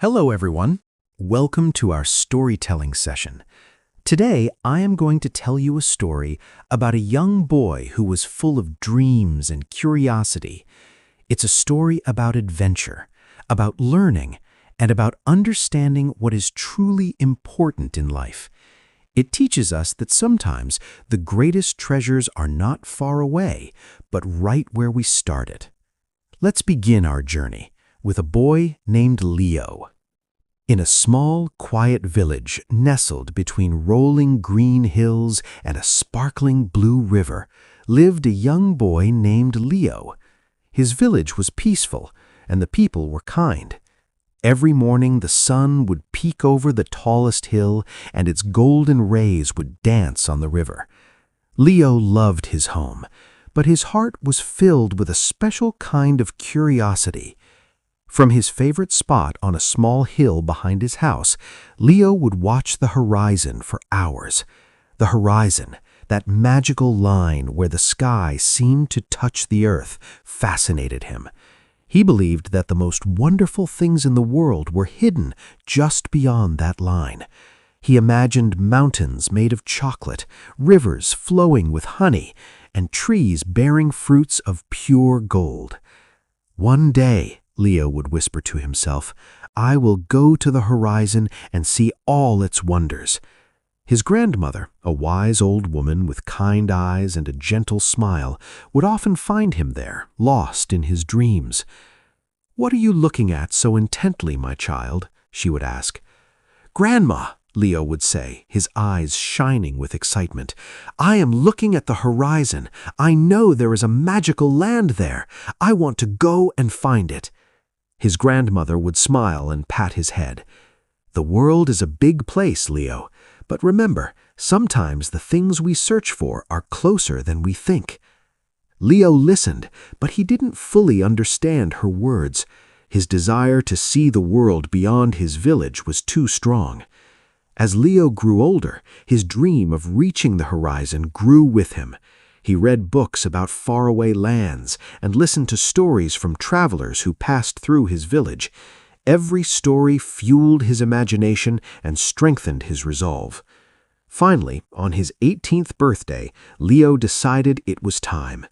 Hello, everyone. Welcome to our storytelling session. Today, I am going to tell you a story about a young boy who was full of dreams and curiosity. It's a story about adventure, about learning, and about understanding what is truly important in life. It teaches us that sometimes the greatest treasures are not far away, but right where we started. Let's begin our journey with a boy named Leo. In a small, quiet village nestled between rolling green hills and a sparkling blue river, lived a young boy named Leo. His village was peaceful, and the people were kind. Every morning the sun would peek over the tallest hill, and its golden rays would dance on the river. Leo loved his home, but his heart was filled with a special kind of curiosity. From his favorite spot on a small hill behind his house, Leo would watch the horizon for hours. The horizon, that magical line where the sky seemed to touch the earth, fascinated him. He believed that the most wonderful things in the world were hidden just beyond that line. He imagined mountains made of chocolate, rivers flowing with honey, and trees bearing fruits of pure gold. One day, Leo would whisper to himself, I will go to the horizon and see all its wonders. His grandmother, a wise old woman with kind eyes and a gentle smile, would often find him there, lost in his dreams. What are you looking at so intently, my child? She would ask. Grandma, Leo would say, his eyes shining with excitement. I am looking at the horizon. I know there is a magical land there. I want to go and find it. His grandmother would smile and pat his head. The world is a big place, Leo, but remember, sometimes the things we search for are closer than we think. Leo listened, but he didn't fully understand her words. His desire to see the world beyond his village was too strong. As Leo grew older, his dream of reaching the horizon grew with him. He read books about faraway lands and listened to stories from travelers who passed through his village. Every story fueled his imagination and strengthened his resolve. Finally, on his 18th birthday, Leo decided it was time.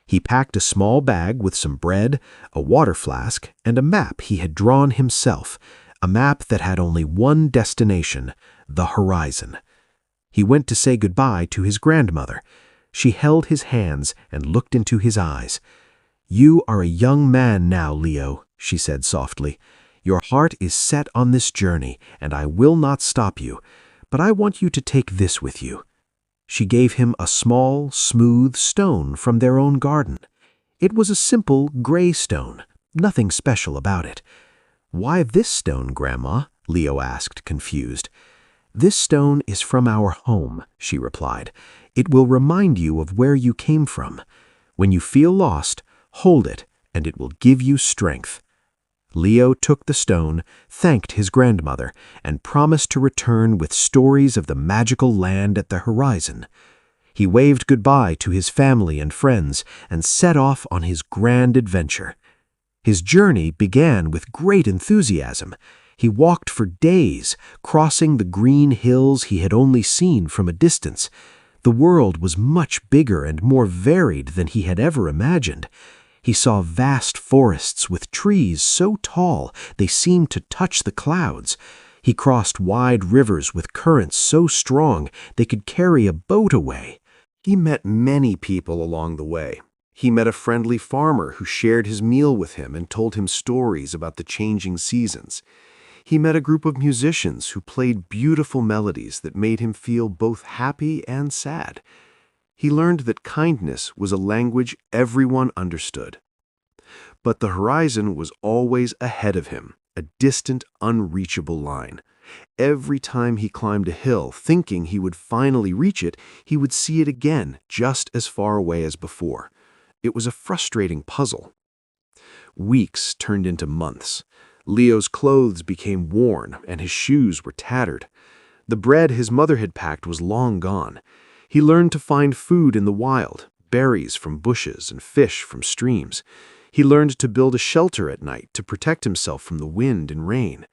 He packed a small bag with some bread, a water flask, and a map he had drawn himself, a map that had only one destination, the horizon. He went to say goodbye to his grandmother. She held his hands and looked into his eyes. You are a young man now, Leo, she said softly. Your heart is set on this journey, and I will not stop you, but I want you to take this with you. She gave him a small, smooth stone from their own garden. It was a simple gray stone, nothing special about it. Why this stone, Grandma? Leo asked, confused. This stone is from our home, she replied. It will remind you of where you came from. When you feel lost, hold it, and it will give you strength. Leo took the stone, thanked his grandmother, and promised to return with stories of the magical land at the horizon. He waved goodbye to his family and friends and set off on his grand adventure. His journey began with great enthusiasm. He walked for days, crossing the green hills he had only seen from a distance. The world was much bigger and more varied than he had ever imagined. He saw vast forests with trees so tall they seemed to touch the clouds. He crossed wide rivers with currents so strong they could carry a boat away. He met many people along the way. He met a friendly farmer who shared his meal with him and told him stories about the changing seasons. He met a group of musicians who played beautiful melodies that made him feel both happy and sad. He learned that kindness was a language everyone understood. But the horizon was always ahead of him, a distant, unreachable line. Every time he climbed a hill, thinking he would finally reach it, he would see it again, just as far away as before. It was a frustrating puzzle. Weeks turned into months. Leo's clothes became worn, and his shoes were tattered. The bread his mother had packed was long gone. He learned to find food in the wild, berries from bushes and fish from streams. He learned to build a shelter at night to protect himself from the wind and rain.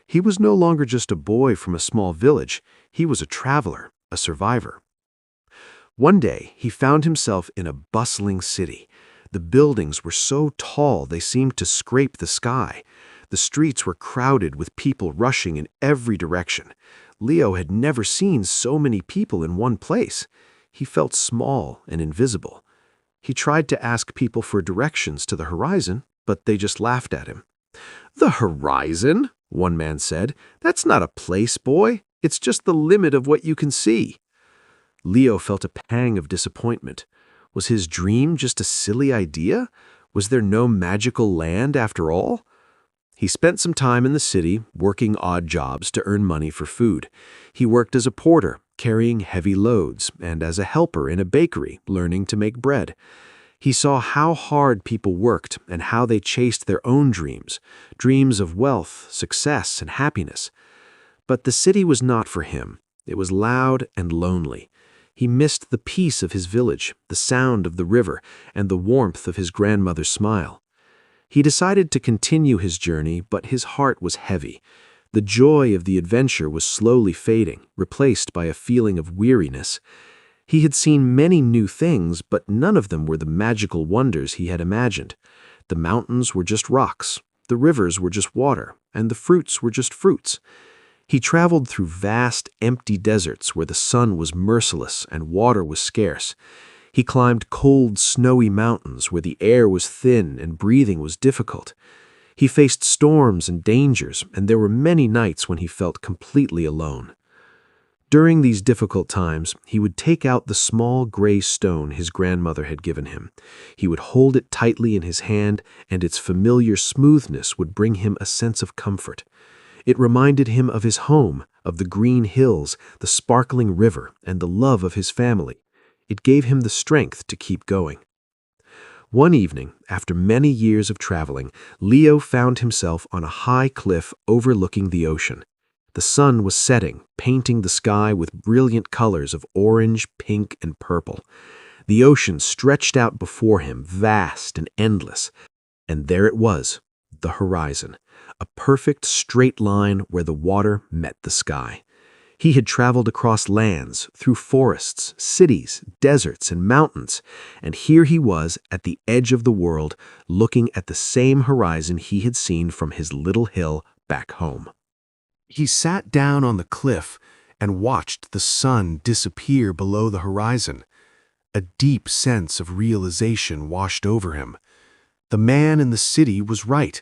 He was no longer just a boy from a small village. He was a traveler, a survivor. One day, he found himself in a bustling city. The buildings were so tall they seemed to scrape the sky. The streets were crowded with people rushing in every direction. Leo had never seen so many people in one place. He felt small and invisible. He tried to ask people for directions to the horizon, but they just laughed at him. "The horizon?" one man said. "That's not a place, boy. It's just the limit of what you can see." Leo felt a pang of disappointment. Was his dream just a silly idea? Was there no magical land after all? He spent some time in the city, working odd jobs to earn money for food. He worked as a porter, carrying heavy loads, and as a helper in a bakery, learning to make bread. He saw how hard people worked and how they chased their own dreams, dreams of wealth, success, and happiness. But the city was not for him. It was loud and lonely. He missed the peace of his village, the sound of the river, and the warmth of his grandmother's smile. He decided to continue his journey, but his heart was heavy. The joy of the adventure was slowly fading, replaced by a feeling of weariness. He had seen many new things, but none of them were the magical wonders he had imagined. The mountains were just rocks, the rivers were just water, and the fruits were just fruits. He traveled through vast, empty deserts where the sun was merciless and water was scarce. He climbed cold, snowy mountains where the air was thin and breathing was difficult. He faced storms and dangers, and there were many nights when he felt completely alone. During these difficult times, he would take out the small gray stone his grandmother had given him. He would hold it tightly in his hand, and its familiar smoothness would bring him a sense of comfort. It reminded him of his home, of the green hills, the sparkling river, and the love of his family. It gave him the strength to keep going. One evening, after many years of traveling, Leo found himself on a high cliff overlooking the ocean. The sun was setting, painting the sky with brilliant colors of orange, pink, and purple. The ocean stretched out before him, vast and endless. And there it was, the horizon, a perfect straight line where the water met the sky. He had traveled across lands, through forests, cities, deserts, and mountains, and here he was at the edge of the world, looking at the same horizon he had seen from his little hill back home. He sat down on the cliff and watched the sun disappear below the horizon. A deep sense of realization washed over him. The man in the city was right.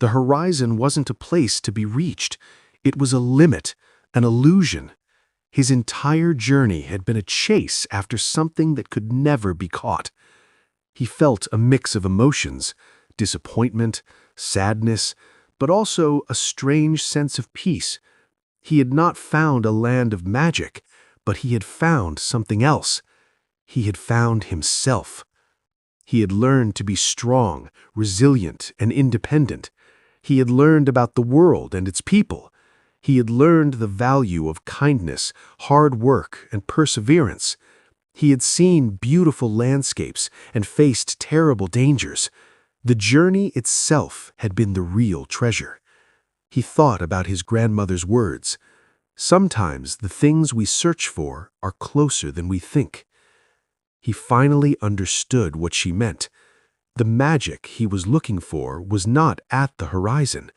The horizon wasn't a place to be reached. It was a limit, an illusion. His entire journey had been a chase after something that could never be caught. He felt a mix of emotions, disappointment, sadness, but also a strange sense of peace. He had not found a land of magic, but he had found something else. He had found himself. He had learned to be strong, resilient, and independent. He had learned about the world and its people. He had learned the value of kindness, hard work, and perseverance. He had seen beautiful landscapes and faced terrible dangers. The journey itself had been the real treasure. He thought about his grandmother's words. Sometimes the things we search for are closer than we think. He finally understood what she meant. The magic he was looking for was not at the horizon.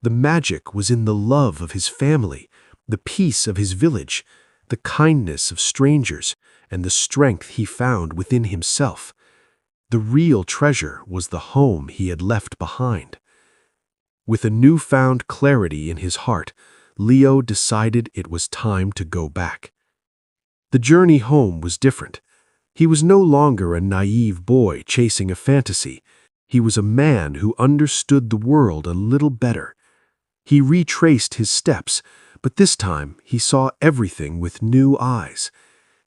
The magic was in the love of his family, the peace of his village, the kindness of strangers, and the strength he found within himself. The real treasure was the home he had left behind. With a newfound clarity in his heart, Leo decided it was time to go back. The journey home was different. He was no longer a naive boy chasing a fantasy. He was a man who understood the world a little better. He retraced his steps, but this time he saw everything with new eyes.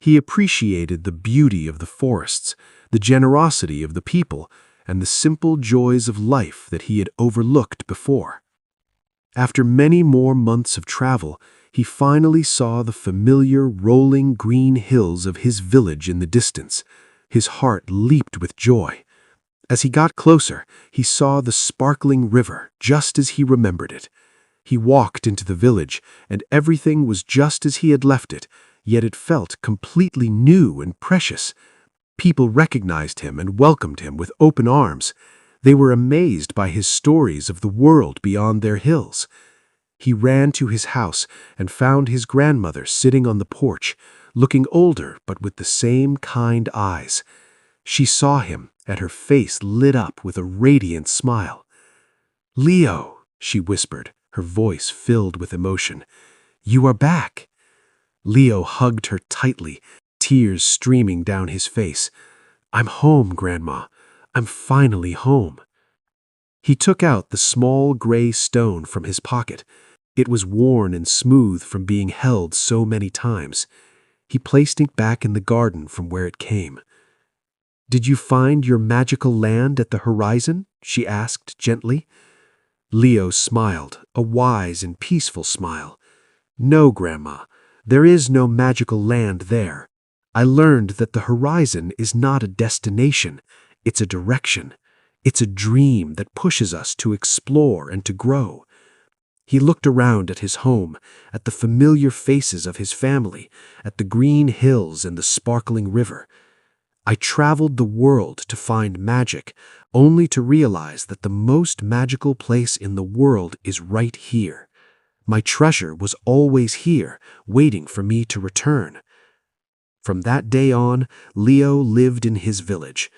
He appreciated the beauty of the forests, the generosity of the people, and the simple joys of life that he had overlooked before. After many more months of travel, he finally saw the familiar rolling green hills of his village in the distance. His heart leaped with joy. As he got closer, he saw the sparkling river just as he remembered it. He walked into the village, and everything was just as he had left it, yet it felt completely new and precious. People recognized him and welcomed him with open arms. They were amazed by his stories of the world beyond their hills. He ran to his house and found his grandmother sitting on the porch, looking older but with the same kind eyes. She saw him, and her face lit up with a radiant smile. "Leo," she whispered, her voice filled with emotion, "you are back." Leo hugged her tightly, tears streaming down his face. "I'm home, Grandma. I'm finally home." He took out the small gray stone from his pocket. It was worn and smooth from being held so many times. He placed it back in the garden from where it came. "Did you find your magical land at the horizon?" she asked gently. Leo smiled, a wise and peaceful smile. "No, Grandma, there is no magical land there. I learned that the horizon is not a destination, it's a direction. It's a dream that pushes us to explore and to grow." He looked around at his home, at the familiar faces of his family, at the green hills and the sparkling river. "I traveled the world to find magic, only to realize that the most magical place in the world is right here. My treasure was always here, waiting for me to return." From that day on, Leo lived in his village.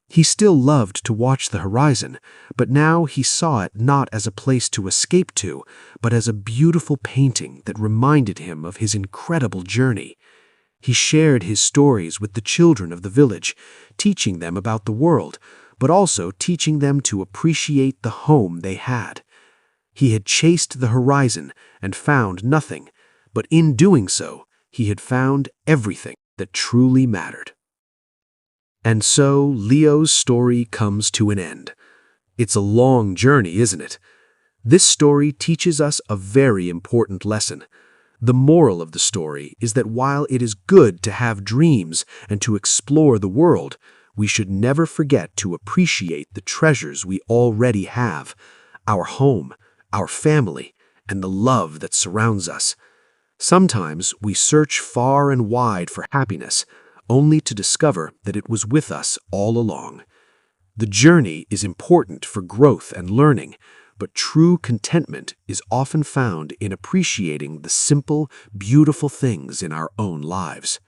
He still loved to watch the horizon, but now he saw it not as a place to escape to, but as a beautiful painting that reminded him of his incredible journey. He shared his stories with the children of the village, teaching them about the world, but also teaching them to appreciate the home they had. He had chased the horizon and found nothing, but in doing so, he had found everything that truly mattered. And so Leo's story comes to an end. It's a long journey, isn't it? This story teaches us a very important lesson. The moral of the story is that while it is good to have dreams and to explore the world, we should never forget to appreciate the treasures we already have, our home, our family, and the love that surrounds us. Sometimes we search far and wide for happiness, only to discover that it was with us all along. The journey is important for growth and learning, but true contentment is often found in appreciating the simple, beautiful things in our own lives.